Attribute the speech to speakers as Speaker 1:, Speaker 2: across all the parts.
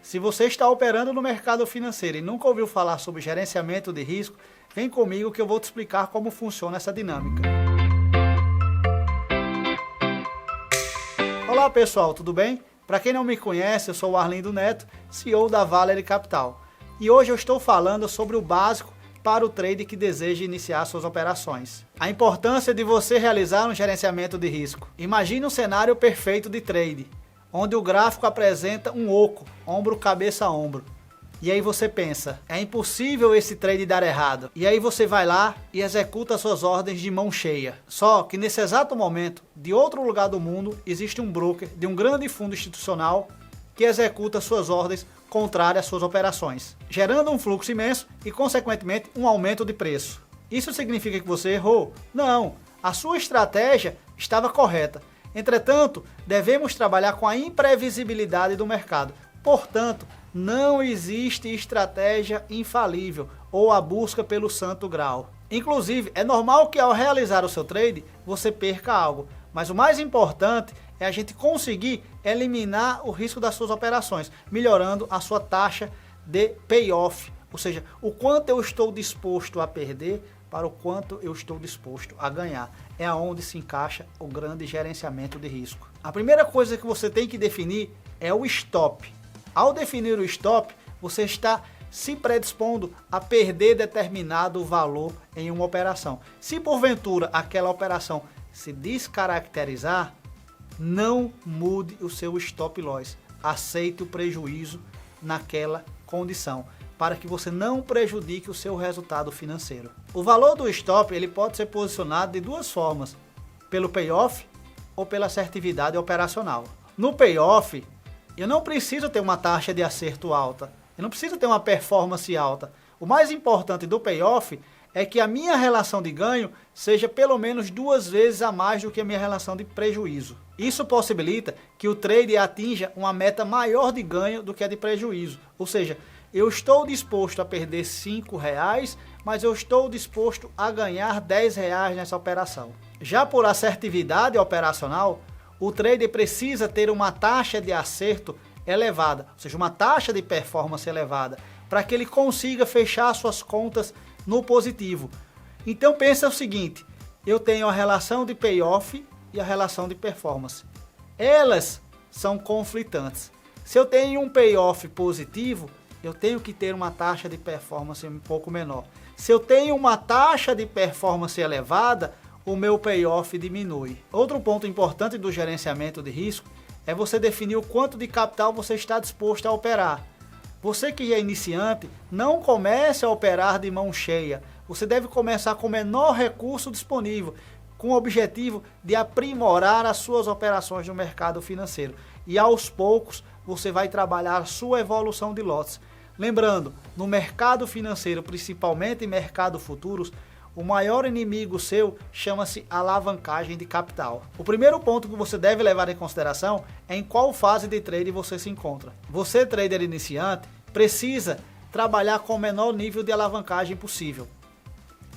Speaker 1: Se você está operando no mercado financeiro e nunca ouviu falar sobre gerenciamento de risco, vem comigo que eu vou te explicar como funciona essa dinâmica. Olá pessoal, tudo bem? Para quem não me conhece, eu sou o Arlindo Neto, CEO da Valery Capital. E hoje eu estou falando sobre o básico para o trader que deseja iniciar suas operações. A importância de você realizar um gerenciamento de risco. Imagine um cenário perfeito de trade, onde o gráfico apresenta um oco, ombro, cabeça, ombro. E aí você pensa, é impossível esse trade dar errado. E aí você vai lá e executa suas ordens de mão cheia. Só que nesse exato momento, de outro lugar do mundo, existe um broker de um grande fundo institucional que executa suas ordens contrárias às suas operações, gerando um fluxo imenso e, consequentemente, um aumento de preço. Isso significa que você errou? Não, a sua estratégia estava correta. Entretanto, devemos trabalhar com a imprevisibilidade do mercado. Portanto, não existe estratégia infalível ou a busca pelo santo grau. Inclusive, é normal que ao realizar o seu trade, você perca algo. Mas o mais importante é a gente conseguir eliminar o risco das suas operações, melhorando a sua taxa de payoff. Ou seja, o quanto eu estou disposto a perder para o quanto eu estou disposto a ganhar. É aonde se encaixa o grande gerenciamento de risco. A primeira coisa que você tem que definir é o stop. Ao definir o stop, você está se predispondo a perder determinado valor em uma operação. Se porventura aquela operação se descaracterizar, não mude o seu stop loss. Aceite o prejuízo naquela condição, para que você não prejudique o seu resultado financeiro. O valor do stop ele pode ser posicionado de duas formas, pelo payoff ou pela assertividade operacional. No payoff, eu não preciso ter uma taxa de acerto alta, eu não preciso ter uma performance alta. O mais importante do payoff é que a minha relação de ganho seja pelo menos 2 vezes a mais do que a minha relação de prejuízo. Isso possibilita que o trader atinja uma meta maior de ganho do que a de prejuízo. Ou seja, eu estou disposto a perder R$5, mas eu estou disposto a ganhar R$10 nessa operação. Já por assertividade operacional, o trader precisa ter uma taxa de acerto elevada, ou seja, uma taxa de performance elevada, para que ele consiga fechar suas contas no positivo. Então pensa o seguinte, eu tenho a relação de payoff e a relação de performance. Elas são conflitantes. Se eu tenho um payoff positivo, eu tenho que ter uma taxa de performance um pouco menor. Se eu tenho uma taxa de performance elevada, o meu payoff diminui. Outro ponto importante do gerenciamento de risco é você definir o quanto de capital você está disposto a operar. Você que é iniciante, não comece a operar de mão cheia. Você deve começar com o menor recurso disponível, com o objetivo de aprimorar as suas operações no mercado financeiro. E aos poucos você vai trabalhar a sua evolução de lotes. Lembrando, no mercado financeiro, principalmente em mercado futuros, o maior inimigo seu chama-se alavancagem de capital. O primeiro ponto que você deve levar em consideração é em qual fase de trade você se encontra. Você, trader iniciante, precisa trabalhar com o menor nível de alavancagem possível,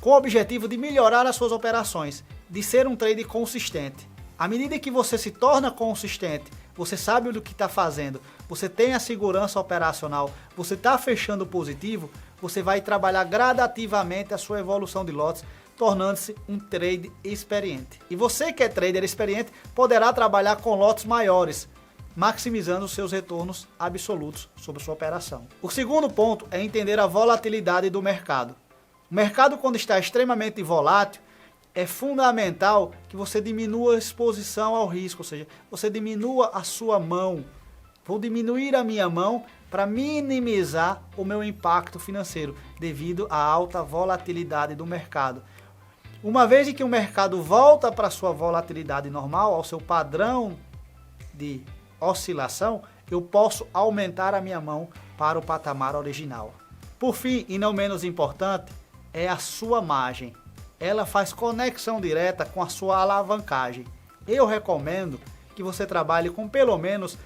Speaker 1: com o objetivo de melhorar as suas operações, de ser um trade consistente. À medida que você se torna consistente, você sabe do que está fazendo, você tem a segurança operacional, você está fechando positivo, você vai trabalhar gradativamente a sua evolução de lotes, tornando-se um trader experiente. E você que é trader experiente poderá trabalhar com lotes maiores, maximizando os seus retornos absolutos sobre sua operação. O segundo ponto é entender a volatilidade do mercado. O mercado, quando está extremamente volátil, é fundamental que você diminua a exposição ao risco, ou seja, você diminua a sua mão. Vou diminuir a minha mão para minimizar o meu impacto financeiro devido à alta volatilidade do mercado. Uma vez que o mercado volta para a sua volatilidade normal, ao seu padrão de oscilação, eu posso aumentar a minha mão para o patamar original. Por fim, e não menos importante, é a sua margem. Ela faz conexão direta com a sua alavancagem. Eu recomendo que você trabalhe com pelo menos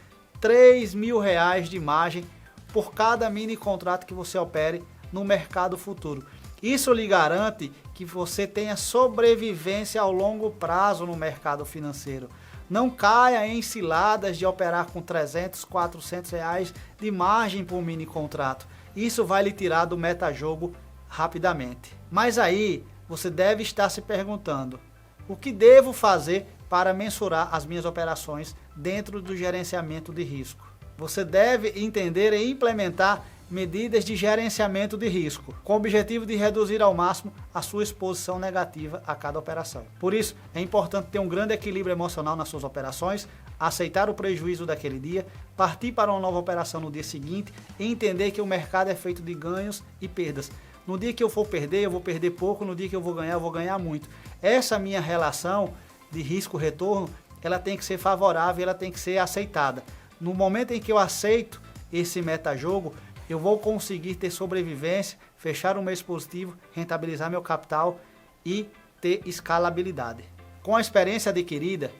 Speaker 1: R$3.000 de margem por cada mini contrato que você opere no mercado futuro. Isso lhe garante que você tenha sobrevivência ao longo prazo no mercado financeiro. Não caia em ciladas de operar com 300, 400 reais de margem por mini contrato. Isso vai lhe tirar do metajogo rapidamente. Mas aí você deve estar se perguntando: o que devo fazer para mensurar as minhas operações dentro do gerenciamento de risco? Você deve entender e implementar medidas de gerenciamento de risco, com o objetivo de reduzir ao máximo a sua exposição negativa a cada operação. Por isso, é importante ter um grande equilíbrio emocional nas suas operações, aceitar o prejuízo daquele dia, partir para uma nova operação no dia seguinte e entender que o mercado é feito de ganhos e perdas. No dia que eu for perder, eu vou perder pouco, no dia que eu vou ganhar muito. Essa minha relação de risco-retorno, ela tem que ser favorável, ela tem que ser aceitada. No momento em que eu aceito esse metajogo, eu vou conseguir ter sobrevivência, fechar um mês positivo, rentabilizar meu capital e ter escalabilidade. Com a experiência adquirida,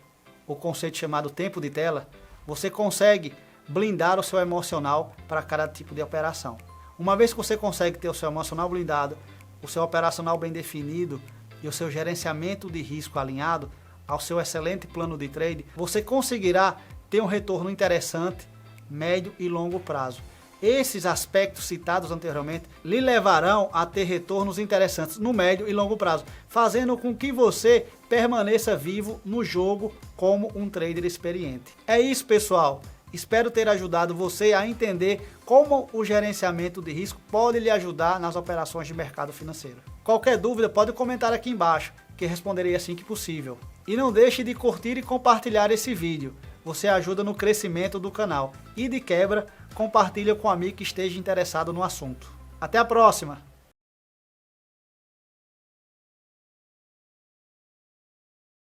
Speaker 1: o conceito chamado tempo de tela, você consegue blindar o seu emocional para cada tipo de operação. Uma vez que você consegue ter o seu emocional blindado, o seu operacional bem definido e o seu gerenciamento de risco alinhado ao seu excelente plano de trade, você conseguirá ter um retorno interessante, médio e longo prazo. Esses aspectos citados anteriormente lhe levarão a ter retornos interessantes no médio e longo prazo, fazendo com que você permaneça vivo no jogo como um trader experiente. É isso, pessoal. Espero ter ajudado você a entender como o gerenciamento de risco pode lhe ajudar nas operações de mercado financeiro. Qualquer dúvida pode comentar aqui embaixo, que responderei assim que possível. E não deixe de curtir e compartilhar esse vídeo. Você ajuda no crescimento do canal. E de quebra, compartilha com um amigo que esteja interessado no assunto. Até a próxima!